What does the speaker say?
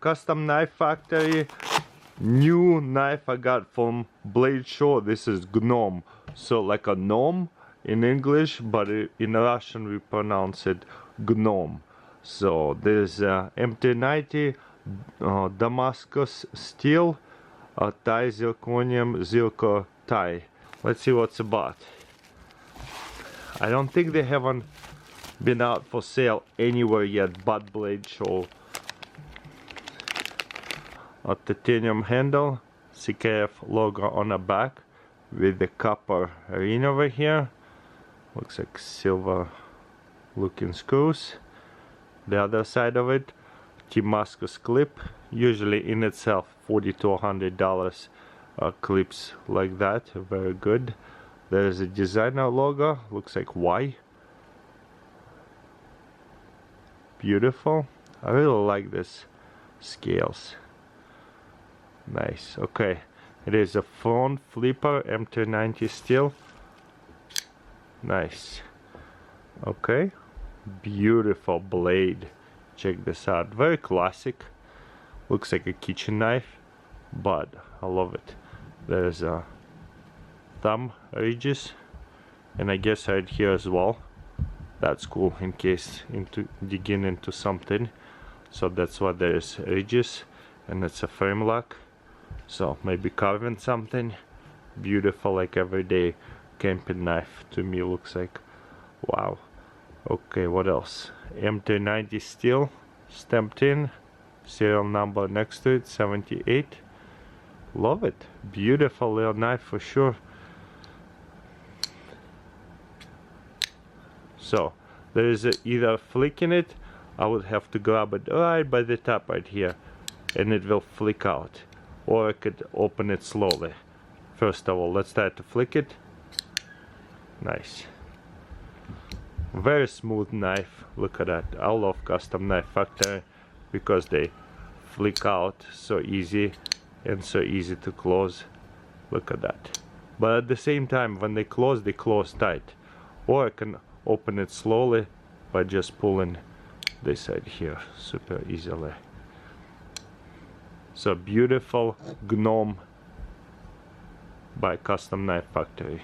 Custom Knife Factory. New knife I got from Blade Show. This is Gnome. So like a gnome in English, but in Russian we pronounce it Gnome. So there's MT90 Damascus steel, tie zirconium zircon tie. Let's see what's about. I don't think they haven't been out for sale anywhere yet but Blade Show. A titanium handle, CKF logo on the back with the copper ring over here. Looks like silver looking screws. The other side of it, Damascus clip, usually in itself $40 to $100 clips like that, very good. There's a designer logo, looks like Y. Beautiful. I really like this scales. Nice. Okay, it is a front flipper MT90 steel. Nice. Okay, beautiful blade. Check this out. Very classic. Looks like a kitchen knife, but I love it. There's a thumb ridges, and I guess right here as well. That's cool in case digging into something. So that's why there's ridges, and it's a frame lock. So maybe carving something. Beautiful, like everyday camping knife to me looks like. Wow. Okay, what else? MT90 steel stamped in, serial number next to it, 78. Love it. Beautiful little knife for sure. So there is either flick in it. I would have to grab it right by the top right here and it will flick out, or I could open it slowly. First of all, let's try to flick it. Nice. Very smooth knife. Look at that. I love Custom Knife Factory because they flick out so easy and so easy to close. Look at that. But at the same time, when they close tight. Or I can open it slowly by just pulling this side here super easily. So beautiful Gnome by Custom Knife Factory.